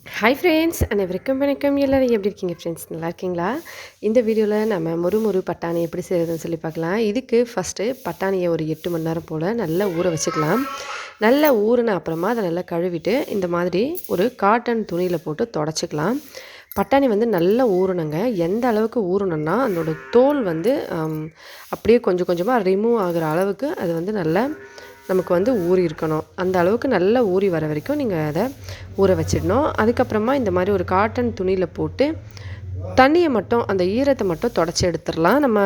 Hi friends அனைவருக்கும் வணக்கம். எல்லோரும் எப்படி இருக்கீங்க ஃப்ரெண்ட்ஸ்? நல்லா இருக்கீங்களா? இந்த வீடியோவில் நம்ம மொறு பட்டாணி எப்படி செய்கிறதுன்னு சொல்லி பார்க்கலாம். இதுக்கு ஃபஸ்ட்டு பட்டாணியை ஒரு 8 மணி நேரம் போல் நல்லா ஊற வச்சுக்கலாம். நல்லா ஊறின அப்புறமா அதை நல்லா கழுவிட்டு இந்த மாதிரி ஒரு காட்டன் துணியில் போட்டு தொடச்சிக்கலாம். பட்டாணி வந்து நல்லா ஊறணுங்க. எந்த அளவுக்கு ஊறணுன்னா அதோட தோல் வந்து அப்படியே கொஞ்சம் கொஞ்சமாக ரிமூவ் ஆகிற அளவுக்கு அது வந்து நல்லா நமக்கு வந்து ஊறி இருக்கணும். அந்த அளவுக்கு நல்லா ஊறி வர வரைக்கும் நீங்கள் அதை ஊற வச்சிடணும். அதுக்கப்புறமா இந்த மாதிரி ஒரு காட்டன் துணியில் போட்டு தண்ணியை மட்டும் அந்த ஈரத்தை மட்டும் தொடச்சி எடுத்துடலாம். நம்ம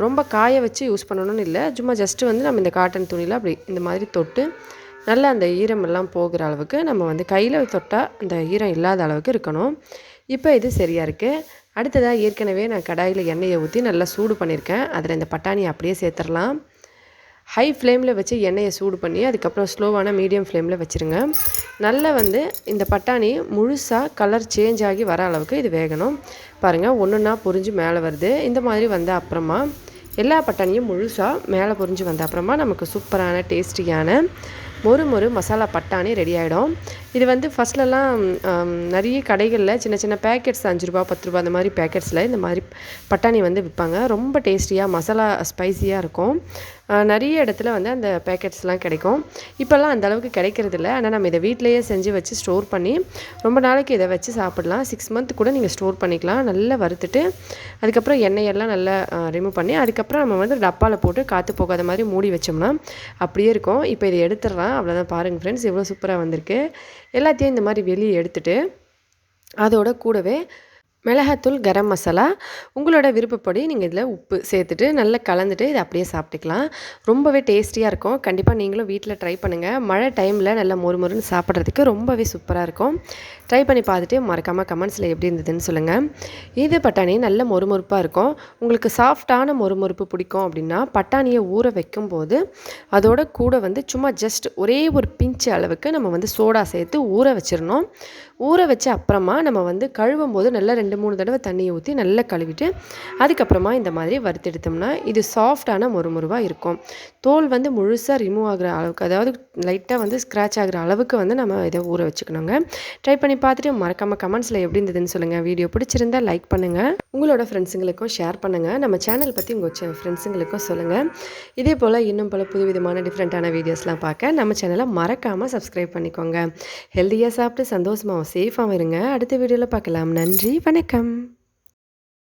ரொம்ப காய வச்சு யூஸ் பண்ணணும்னு இல்லை, சும்மா ஜஸ்ட்டு வந்து நம்ம இந்த காட்டன் துணியில் அப்படி இந்த மாதிரி தொட்டு நல்லா அந்த ஈரமெல்லாம் போகிற அளவுக்கு நம்ம வந்து கையில் தொட்டால் அந்த ஈரம் இல்லாத அளவுக்கு இருக்கணும். இப்போ இது சரியாக இருக்குது. அடுத்ததாக ஏற்கனவே நான் கடாயில் எண்ணெயை ஊற்றி நல்லா சூடு பண்ணியிருக்கேன். அதில் இந்த பட்டாணியை அப்படியே சேர்த்துடலாம். ஹை ஃப்ளேமில் வச்சு எண்ணெயை சூடு பண்ணி அதுக்கப்புறம் ஸ்லோவான மீடியம் ஃப்ளேமில் வச்சுருங்க. நல்லா வந்து இந்த பட்டாணி முழுசாக கலர் சேஞ்ச் ஆகி வர அளவுக்கு இது வேகணும். பாருங்கள், ஒன்றுன்னா பொரிஞ்சு மேலே வருது. இந்த மாதிரி வந்த அப்புறமா எல்லா பட்டாணியும் முழுசாக மேலே பொரிஞ்சு வந்த அப்புறமா நமக்கு சூப்பரான டேஸ்டியான மொறு மசாலா பட்டாணி ரெடி ஆகிடும். இது வந்து ஃபஸ்ட்லலாம் நிறைய கடைகளில் சின்ன சின்ன பேக்கெட்ஸ் 5 ரூபா 10 ரூபா அந்த மாதிரி பேக்கெட்ஸில் இந்த மாதிரி பட்டாணி வந்து விற்பாங்க. ரொம்ப டேஸ்டியாக மசாலா ஸ்பைஸியாக இருக்கும். நிறைய இடத்துல வந்து அந்த பேக்கெட்ஸ்லாம் கிடைக்கும். இப்போல்லாம் அந்த அளவுக்கு கிடைக்கிறதில்ல. ஆனால் நம்ம இதை வீட்டிலையே செஞ்சு வச்சு ஸ்டோர் பண்ணி ரொம்ப நாளைக்கு இதை வச்சு சாப்பிடலாம். 6 மந்த் கூட நீங்கள் ஸ்டோர் பண்ணிக்கலாம். நல்லா வறுத்துட்டு அதுக்கப்புறம் எண்ணெயெல்லாம் நல்லா ரிமூவ் பண்ணி அதுக்கப்புறம் நம்ம வந்து டப்பாவில் போட்டு காற்று போகாத மாதிரி மூடி வச்சோம்னா அப்படியே இருக்கும். இப்போ இதை எடுத்துடலாம். அவ்வளோதான். பாருங்கள் ஃப்ரெண்ட்ஸ், எவ்வளோ சூப்பராக வந்திருக்கு. எல்லாத்தையும் இந்த மாதிரி வெளியே எடுத்துட்டு அதோட கூடவே மிளகாத்தூள், கரம் மசாலா உங்களோட விருப்பப்படி நீங்கள் இதில் உப்பு சேர்த்துட்டு நல்லா கலந்துட்டு இதை அப்படியே சாப்பிட்டுக்கலாம். ரொம்பவே டேஸ்டியாக இருக்கும். கண்டிப்பாக நீங்களும் வீட்டில் ட்ரை பண்ணுங்கள். மழை டைமில் நல்லா மொறுன்னு சாப்பிட்றதுக்கு ரொம்பவே சூப்பராக இருக்கும். ட்ரை பண்ணி பார்த்துட்டு மறக்காமல் கமெண்ட்ஸில் எப்படி இருந்ததுன்னு சொல்லுங்கள். இது பட்டாணி நல்ல மொறுப்பாக இருக்கும். உங்களுக்கு சாஃப்டான மொறுப்பு பிடிக்கும் அப்படின்னா பட்டாணியை ஊற வைக்கும்போது அதோட கூட வந்து சும்மா ஜஸ்ட் ஒரே ஒரு பிஞ்சு அளவுக்கு நம்ம வந்து சோடா சேர்த்து ஊற வச்சிடணும். ஊற வச்ச அப்புறமா நம்ம வந்து கழுவும் போது நல்லா 2-3 தடவை தண்ணியை ஊற்றி நல்லா கழுவிட்டு அதுக்கப்புறமா இந்த மாதிரி வறுத்தெடுத்தோம்னா இது சாஃப்டான மொறுவாக இருக்கும். தோல் வந்து முழுசாக ரிமூவ் ஆகிற அளவுக்கு, அதாவது லைட்டாக வந்து ஸ்க்ராட்ச் ஆகிற அளவுக்கு வந்து நம்ம இதை ஊற வச்சுக்கணுங்க. ட்ரை பண்ணி பார்த்துட்டு மறக்காமல் கமெண்ட்ஸில் எப்படி இருந்ததுன்னு சொல்லுங்கள். வீடியோ பிடிச்சிருந்தால் லைக் பண்ணுங்கள், உங்களோட ஃப்ரெண்ட்ஸுங்களுக்கும் ஷேர் பண்ணுங்கள். நம்ம சேனல் பற்றி உங்கள் ஃப்ரெண்ட்ஸுங்களுக்கும் சொல்லுங்கள். இதே போல் இன்னும் பல புதுவிதமான டிஃப்ரெண்ட்டான வீடியோஸ்லாம் பார்க்க நம்ம சேனலை மறக்காமல் சப்ஸ்கிரைப் பண்ணிக்கோங்க. ஹெல்த்தியாக சாப்பிட்டு சந்தோஷமாக சேஃபாகவும் இருங்க. அடுத்த வீடியோவில் பார்க்கலாம். நன்றி, வணக்கம்.